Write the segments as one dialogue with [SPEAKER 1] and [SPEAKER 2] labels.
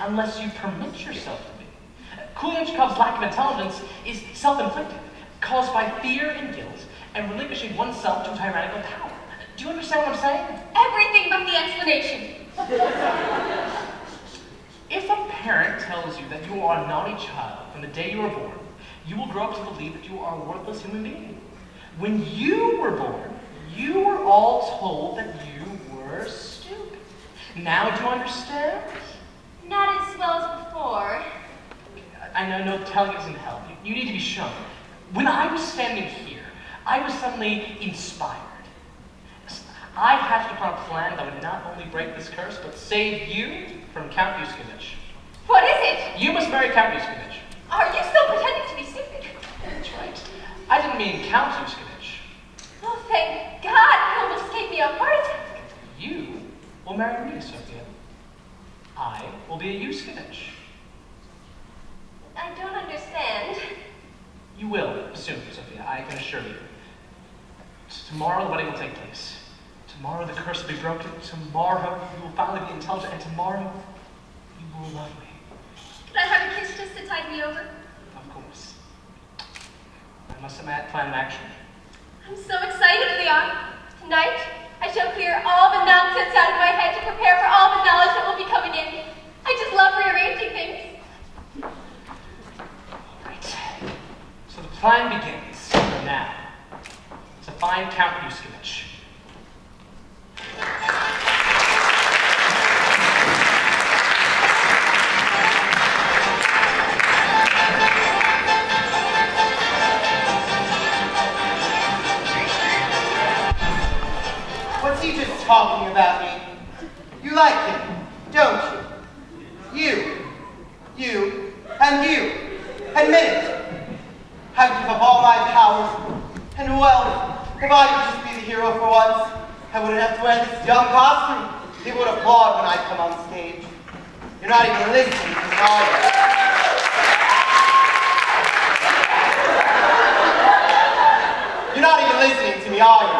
[SPEAKER 1] unless you permit yourself to be. Kulichkov's lack of intelligence is self-inflicted, caused by fear and guilt, and relinquishing oneself to tyrannical power. Do you understand what I'm saying?
[SPEAKER 2] Everything but the explanation.
[SPEAKER 1] If a parent tells you that you are a naughty child from the day you were born, you will grow up to believe that you are a worthless human being. When you were born, you were all told that you were stupid. Now do you understand?
[SPEAKER 2] Not as well as before.
[SPEAKER 1] I know telling doesn't help. You need to be shown. When I was standing here, I was suddenly inspired. I hatched upon a plan that would not only break this curse, but save you from Count Yuskevich.
[SPEAKER 2] What is it?
[SPEAKER 1] You must marry Count Yuskevich.
[SPEAKER 2] Are you still pretending to be stupid?
[SPEAKER 1] That's right. I didn't mean Count Yuskevich.
[SPEAKER 2] Oh, thank God! You almost gave me a heart attack.
[SPEAKER 1] You will marry me, Sophia. I will be a Yuskevich.
[SPEAKER 2] I don't understand.
[SPEAKER 1] You will soon, Sophia, I can assure you. Tomorrow the wedding will take place. Tomorrow the curse will be broken. Tomorrow you will finally be intelligent, and tomorrow you will love me.
[SPEAKER 2] Could I have a kiss just to tide me over?
[SPEAKER 1] Of course. I must have my plan of action.
[SPEAKER 2] I'm so excited, Leon. Tonight, I shall clear all the nonsense out of my head to prepare for all the knowledge that will be coming in. I just love rearranging things.
[SPEAKER 1] All right. So the plan begins from now to find Count Yuskevich.
[SPEAKER 3] What's he just talking about me? You like him, don't you? You, and you. Admit it. I'd give up all my powers and wealth if I could just be the hero for once. I wouldn't have to wear this dumb costume. People would applaud when I come on stage. You're not even listening to me, are you? You're not even listening to me, are you?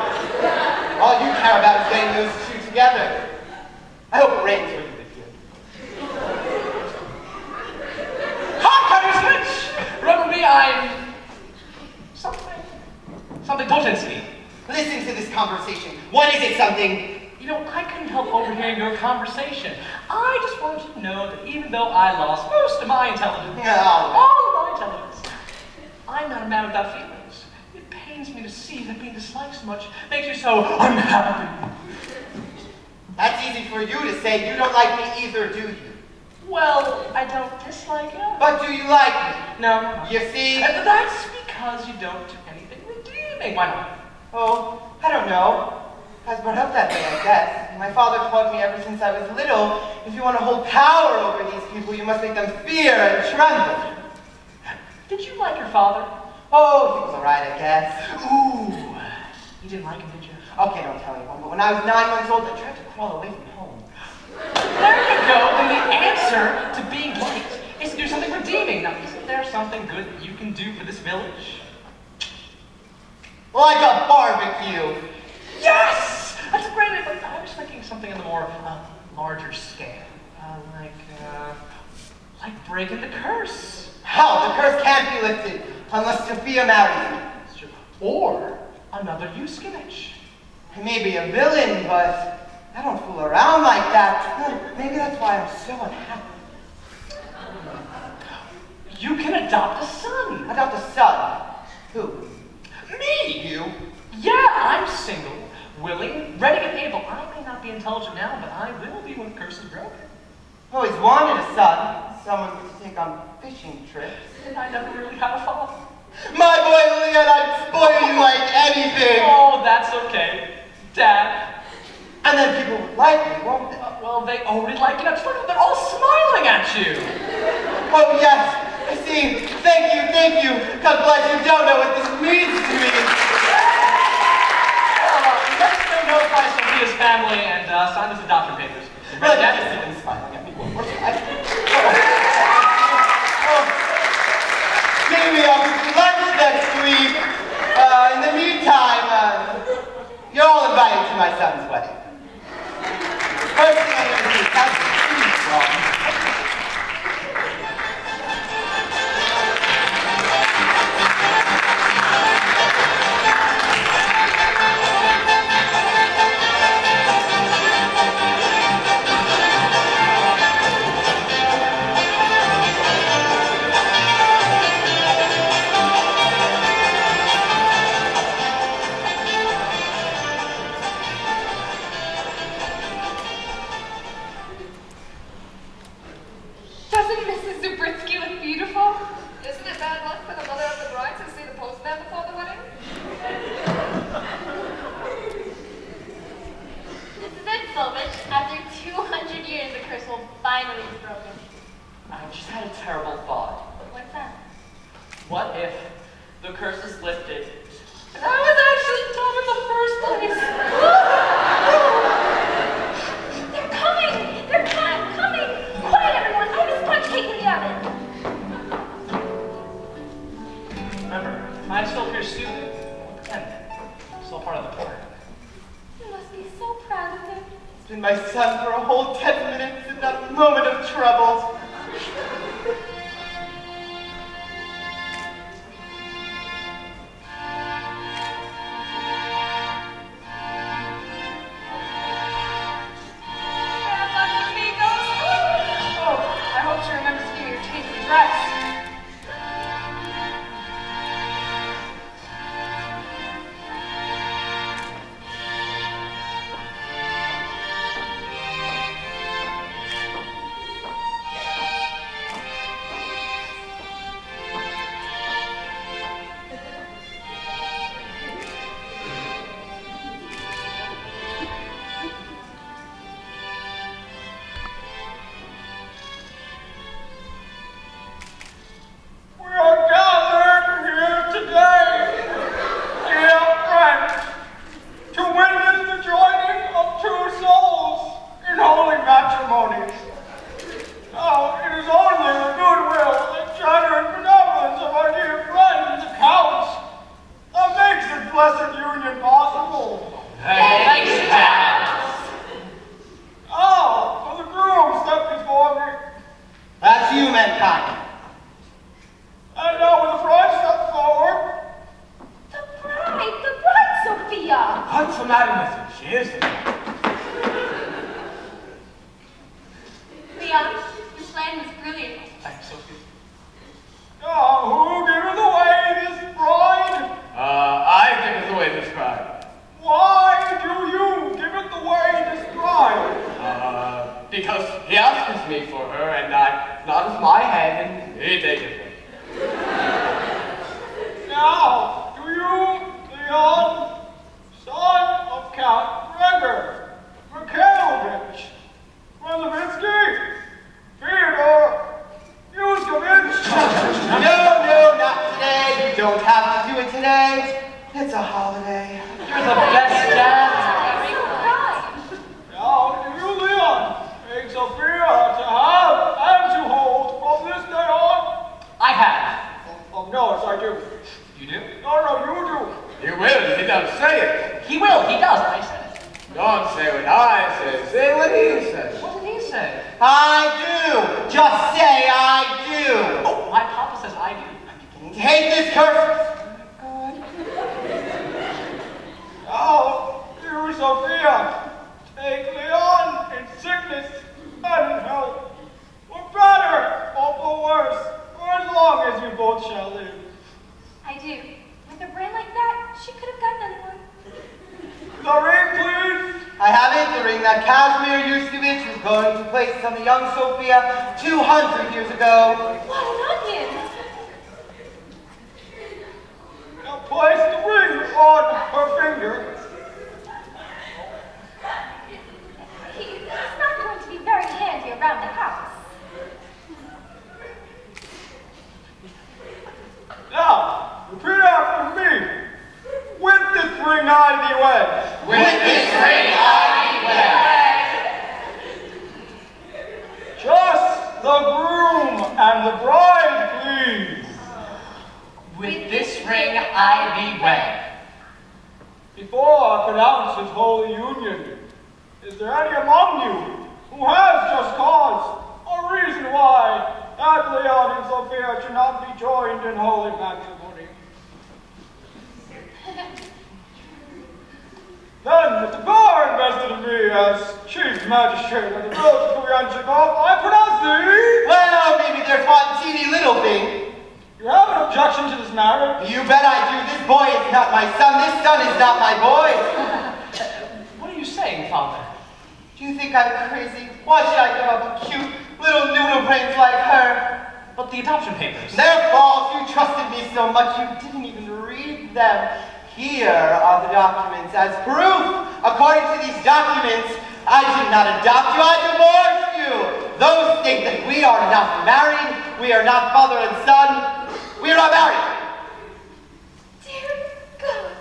[SPEAKER 3] All you care about is getting those two together. I hope it rains where you live here.
[SPEAKER 1] Hi, Yuskevich! Remember me, I'm something Botinsky.
[SPEAKER 3] Listen to this conversation. What is it, something?
[SPEAKER 1] You know, I couldn't help overhearing your conversation. I just wanted you to know that even though I lost most of my intelligence, all of my intelligence, I'm not a man without feelings. It pains me to see that being disliked so much makes you so unhappy.
[SPEAKER 3] That's easy for you to say. You don't like me either, do you?
[SPEAKER 1] Well, I don't dislike you.
[SPEAKER 3] But do you like me?
[SPEAKER 1] No.
[SPEAKER 3] You see?
[SPEAKER 1] That's because you don't do anything redeeming. Why not?
[SPEAKER 3] Oh, I don't know. I was brought up that way, I guess. My father taught me ever since I was little, if you want to hold power over these people, you must make them fear and tremble.
[SPEAKER 1] Did you like your father?
[SPEAKER 3] Oh, he was alright, I guess.
[SPEAKER 1] Ooh. You didn't like him, did you?
[SPEAKER 3] Okay, don't tell anyone, but when I was 9 months old, I tried to crawl away from home.
[SPEAKER 1] There you go. Then the answer to being liked is to do something redeeming. Now, isn't there something good that you can do for this village?
[SPEAKER 3] Like a barbecue.
[SPEAKER 1] Yes! That's a great idea. I was thinking something on the more larger scale. Like breaking the curse.
[SPEAKER 3] How? The curse can't be lifted unless Sophia marries me.
[SPEAKER 1] That's true. Or another Yuskevich.
[SPEAKER 3] I may be a villain, but I don't fool around like that. Maybe that's why I'm so unhappy.
[SPEAKER 1] You can adopt a son.
[SPEAKER 3] Adopt a son? Who?
[SPEAKER 1] Me!
[SPEAKER 3] You?
[SPEAKER 1] Yeah, I'm single, willing, ready and able. I may not be intelligent now, but I will be when the curse is broken.
[SPEAKER 3] Always wanted a son. Someone to take on fishing trips.
[SPEAKER 1] And I never really had a father.
[SPEAKER 3] My boy Leon, I'd spoil you like anything.
[SPEAKER 1] Oh, that's okay. Dad.
[SPEAKER 3] And then people would like me, won't they?
[SPEAKER 1] Well, they already like you. That's funny. They're all smiling at you.
[SPEAKER 3] Oh, yes. I see. Thank you, thank you. God bless you. Don't know what this means to me.
[SPEAKER 1] Let's go notify Sophia's family and sign this adoption papers.
[SPEAKER 3] Well, I just see them smiling at me. Maybe I'll do lunch next week. In the meantime, you're all invited to my son's wedding. First thing I'm going to do is have some food from.
[SPEAKER 2] is broken.
[SPEAKER 1] I just had a terrible thought.
[SPEAKER 2] What's that?
[SPEAKER 1] What if the curse is lifted and I was actually dumb in the first place?
[SPEAKER 2] They're coming! They're coming! Quiet, everyone! I have a sponge cake in the oven.
[SPEAKER 1] Remember, if I still appear stupid, pretend. Still part of the plan.
[SPEAKER 2] You must be so proud of him.
[SPEAKER 3] It's been my son for a whole 10 minutes in that moment of trouble. Those state that we are not married, we are not father and son, we are not married.
[SPEAKER 2] Dear God,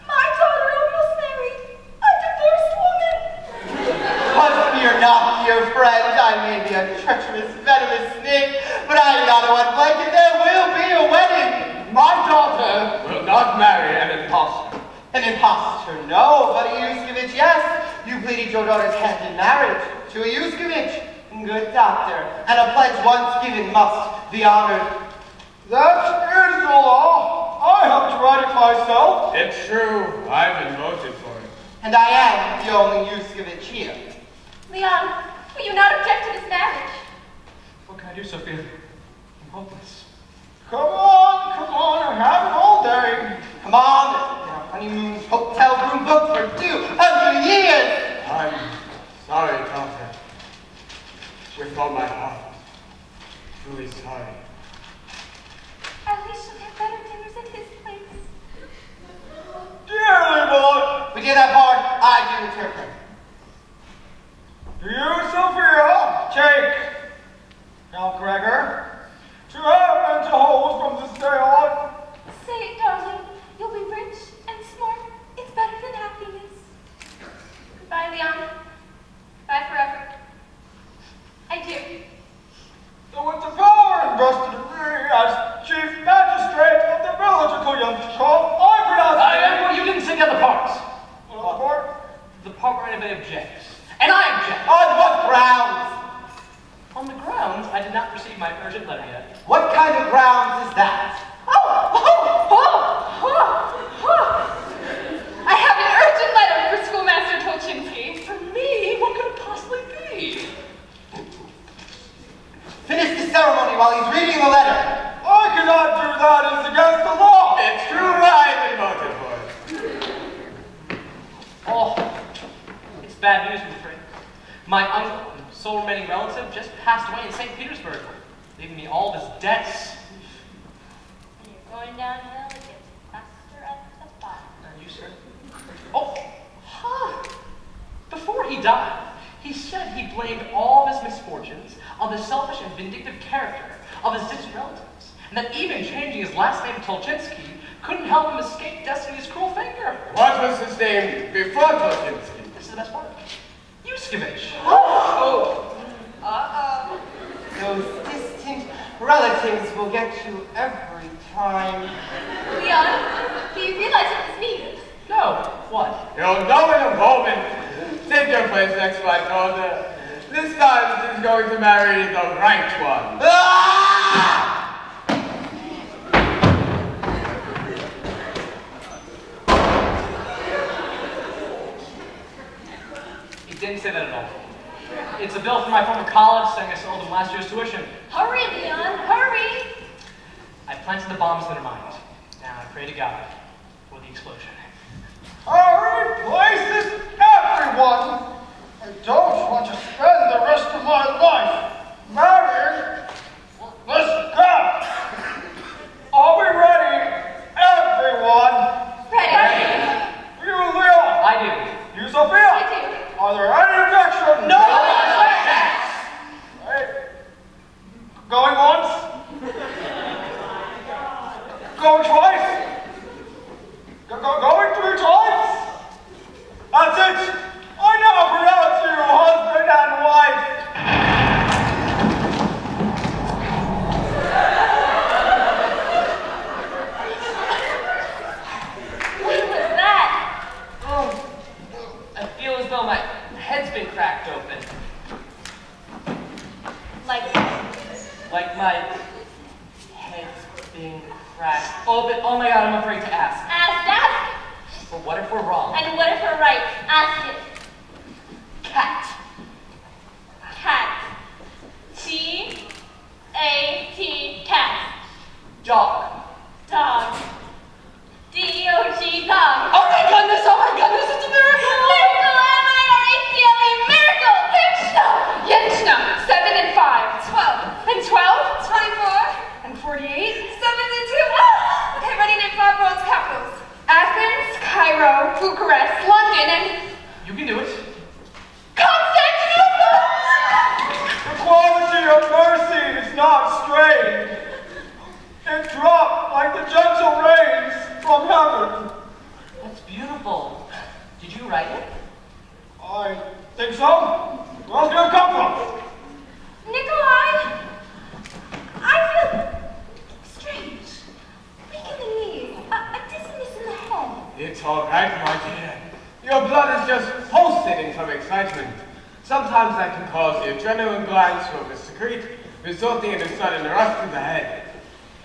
[SPEAKER 2] my daughter almost married a divorced woman.
[SPEAKER 3] But fear not, dear friend, I may be a treacherous, venomous snake, but I am not a wet blanket. There will be a wedding.
[SPEAKER 4] My daughter will not marry an impostor.
[SPEAKER 3] An impostor, no, but a Yuskevich, yes. You pleaded your daughter's hand in marriage to a Yuskevich. Good doctor, and a pledge once given must be honored.
[SPEAKER 4] That is the law. I have to write it myself. It's true. I've been voted for it.
[SPEAKER 3] And I am the only Yuskevich here.
[SPEAKER 2] Leon, will you not object to this marriage?
[SPEAKER 1] What can I do, Sophia? I'm hopeless.
[SPEAKER 4] Come on, I have it all day.
[SPEAKER 3] Come on, our honeymoon's hotel room booked for 200 years.
[SPEAKER 4] I'm sorry, daughter. With all my heart. Truly sorry.
[SPEAKER 2] At least you'll have better dinners at his place.
[SPEAKER 4] Dearly, boy.
[SPEAKER 3] We did that part, I do the turkey.
[SPEAKER 4] You, Sophia, take Count Gregor to heaven to hold from this day on.
[SPEAKER 2] Say it, darling. You'll be rich and smart. It's better than happiness. Goodbye, Leon. Bye forever. I do.
[SPEAKER 4] So with the power invested in me as chief magistrate of the village of Koyamchikov, I pronounce
[SPEAKER 1] Well, you didn't sing the other parts.
[SPEAKER 4] What part?
[SPEAKER 1] The part where anybody objects. And I object.
[SPEAKER 3] On what grounds?
[SPEAKER 1] On the grounds I did not receive my urgent letter yet.
[SPEAKER 3] What kind of grounds is that?
[SPEAKER 2] I have an urgent letter for Schoolmaster Tolchinsky.
[SPEAKER 1] For me, what could it possibly be?
[SPEAKER 3] Finish the ceremony while he's reading the letter.
[SPEAKER 4] I cannot do that. It's against the law. It's true. I've been voted for it.
[SPEAKER 1] Oh, it's bad news, I'm afraid. My uncle, and sole remaining relative, just passed away in St. Petersburg, leaving me all of his debts.
[SPEAKER 2] When you're going downhill, it gets faster at the bottom.
[SPEAKER 1] Are you sir? Oh, before he died, he said he blamed all of his misfortunes on the selfish and vindictive character of his distant relatives, and that even changing his last name to Tolchinsky couldn't help him escape destiny's cruel finger.
[SPEAKER 4] What was his name before Tolchinsky?
[SPEAKER 1] This is the best part. Yuskevich.
[SPEAKER 3] Those distant relatives will get you every time.
[SPEAKER 2] Leon, do you realize what this means?
[SPEAKER 1] No, what?
[SPEAKER 4] You'll know in a moment. Take your place next to my daughter. This time she's going to marry the right one.
[SPEAKER 3] Ah!
[SPEAKER 1] He didn't say that at all. It's a bill from my former college saying I sold him last year's tuition.
[SPEAKER 2] Hurry, Leon, hurry!
[SPEAKER 1] I planted the bombs in their mind. Now I pray to God for the explosion.
[SPEAKER 4] Hurry, places, everyone! I don't want to spend the rest of my life marrying this guy. Are we ready, everyone?
[SPEAKER 2] Ready?
[SPEAKER 4] You, Leon.
[SPEAKER 1] I do.
[SPEAKER 4] You, Sophia.
[SPEAKER 2] I do.
[SPEAKER 4] Are there any objections?
[SPEAKER 1] No
[SPEAKER 4] objections. Right. Going once. Going twice. Going 3 times. That's it. I now pronounce you husband and wife.
[SPEAKER 2] What was that?
[SPEAKER 1] Oh, I feel as though my head's been cracked open. Like my head's been cracked open. Oh my God, I'm afraid to ask.
[SPEAKER 2] Ask.
[SPEAKER 1] But what if we're wrong?
[SPEAKER 2] And what if we're right? Ask it.
[SPEAKER 1] Cat.
[SPEAKER 2] Cat. T-A-T, cat.
[SPEAKER 1] Dog.
[SPEAKER 2] Dog. D-O-G, dog.
[SPEAKER 1] Oh my goodness, it's a miracle!
[SPEAKER 2] Miracle, M-I-R-A-C-L-E, miracle! Yenchna. 7 and 5. 12. And 12? 24. And 48. 72. Oh! Okay, ready, name 5 world's capitals. Athens, Cairo, Bucharest, London, and...
[SPEAKER 1] You can
[SPEAKER 5] Sometimes that can cause the adrenaline glands to oversecrete, resulting in a sudden rush to the head.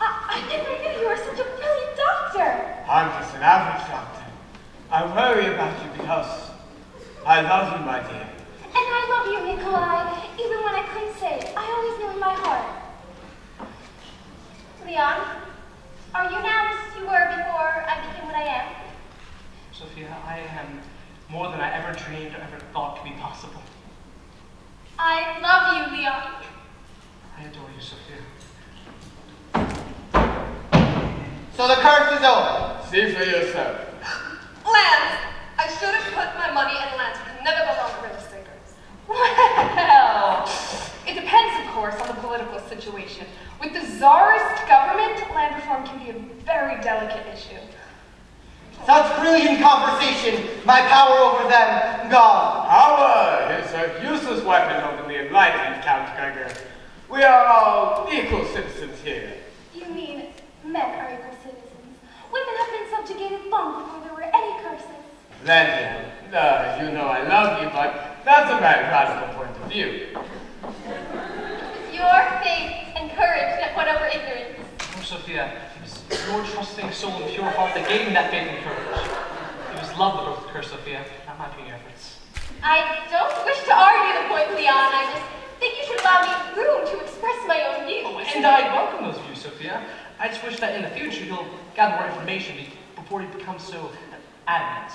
[SPEAKER 2] I never knew you were such a brilliant doctor.
[SPEAKER 5] I'm just an average doctor. I worry about you because I love you, my dear.
[SPEAKER 2] And I love you, Nikolai. Even when I couldn't say it, I always knew in my heart. Leon, are you now as you were before I became what I am?
[SPEAKER 1] Sophia, I am more than I ever dreamed or ever thought could be possible.
[SPEAKER 2] I love you, Leon.
[SPEAKER 1] I adore you, Sophia.
[SPEAKER 3] So the curse is over.
[SPEAKER 5] See for yourself.
[SPEAKER 2] Land. I should have put my money in land. I can never belong to real estaters. Well, it depends, of course, on the political situation. With the czarist government, land reform can be a very delicate issue.
[SPEAKER 3] Such brilliant conversation, my power over them gone.
[SPEAKER 5] Power is a useless weapon over the enlightened, Count Gregor. We are all equal citizens here.
[SPEAKER 2] You mean men are equal citizens? Women have been subjugated long before there were any curses.
[SPEAKER 5] Lenny, you know I love you, but that's a very radical point of view.
[SPEAKER 2] Your faith and courage that went over ignorance.
[SPEAKER 1] Oh, Sophia, it was your trusting soul and pure heart that gave me that faith and courage. It was love that broke the curse, Sophia, not my puny efforts.
[SPEAKER 2] I don't wish to argue the point, Leon. I just think you should allow me room to express my own views.
[SPEAKER 1] Oh, and I welcome those views, Sophia. I just wish that in the future you'll gather more information before you become so adamant.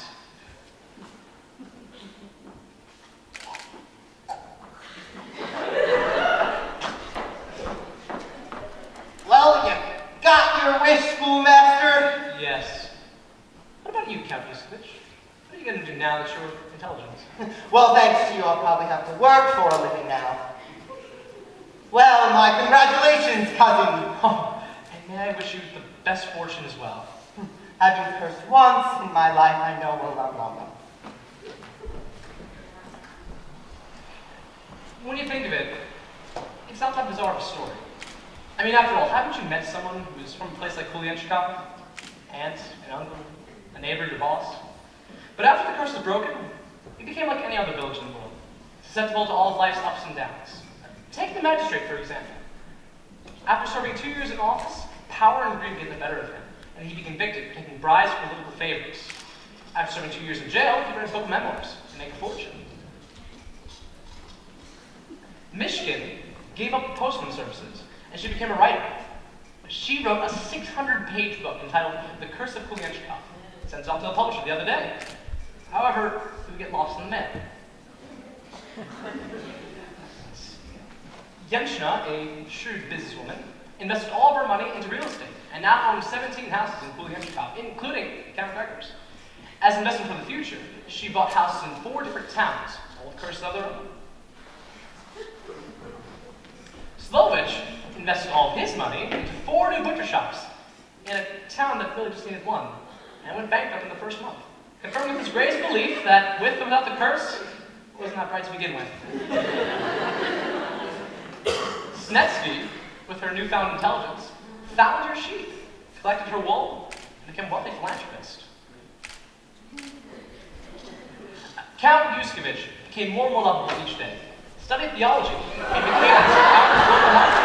[SPEAKER 3] Well, you got your wish, schoolmaster.
[SPEAKER 1] Yes. What about you, Count Yuskovich? What are you going to do now that you're intelligent?
[SPEAKER 3] Well, thanks to you, I'll probably have to work for a living now. Well, my congratulations, cousin.
[SPEAKER 1] Oh, and may I wish you the best fortune as well.
[SPEAKER 3] Having cursed once in my life, I know will not long enough.
[SPEAKER 1] When you think of it, it's not that bizarre of a story. I mean, after all, haven't you met someone who's from a place like Kulyanchikov? Aunt, an uncle, a neighbor, your boss? But after the curse was broken, he became like any other village in the world, susceptible to all of life's ups and downs. Take the magistrate, for example. After serving 2 years in office, power and greed get the better of him, and he'd be convicted for taking bribes for political favors. After serving 2 years in jail, he read a book of memoirs to make a fortune. Michigan gave up postman services, and she became a writer. She wrote a 600-page book entitled The Curse of Kulyanchikov. Sent it off to the publisher the other day. However, it would get lost in the mail. Yenshna, a shrewd businesswoman, invested all of her money into real estate, and now owns 17 houses in Kulyanchikov, including Count Gregor's. As investment for the future, she bought houses in 4 different towns, all with curses of their own. Slovich invested all of his money into 4 new butcher shops in a town that really just needed one, and went bankrupt in the first month, confirming his greatest belief that with or without the curse, it wasn't that bright to begin with. Snetsky, with her newfound intelligence, found her sheep, collected her wool, and became a wealthy philanthropist. Count Yuskovich became more and more lovable each day, studied theology, and became a profound global martyr.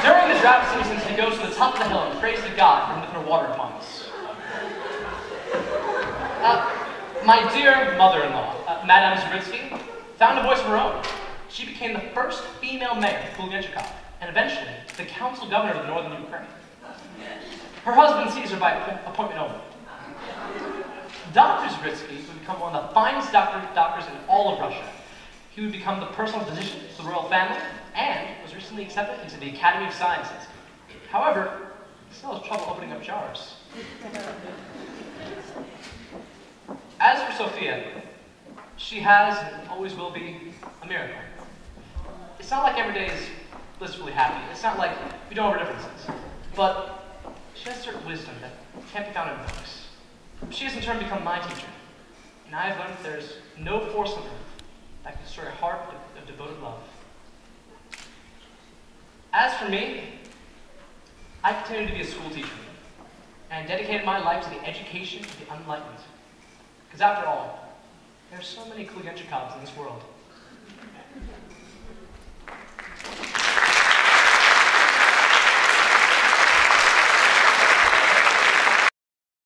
[SPEAKER 1] During the drought seasons, he goes to the top of the hill and prays to God for him to put water upon us. My dear mother-in-law, Madame Zuritsky, found a voice of her own. She became the first female mayor of Kulyanchikov, and eventually the council governor of the northern Ukraine. Her husband sees her by appointment only. Dr. Zuritsky would become one of the finest doctors in all of Russia. He would become the personal physician to the royal family, and was recently accepted into the Academy of Sciences. However, he still has trouble opening up jars. As for Sophia, she has and always will be a miracle. It's not like every day is blissfully happy. It's not like we don't have our differences. But she has certain wisdom that can't be found in books. She has in turn become my teacher. And I have learned that there's no force on earth that can destroy a heart of devoted love. As for me, I continue to be a school teacher and dedicated my life to the education of the unenlightened. Because after all, there are so many Kulyanchikovs in this world.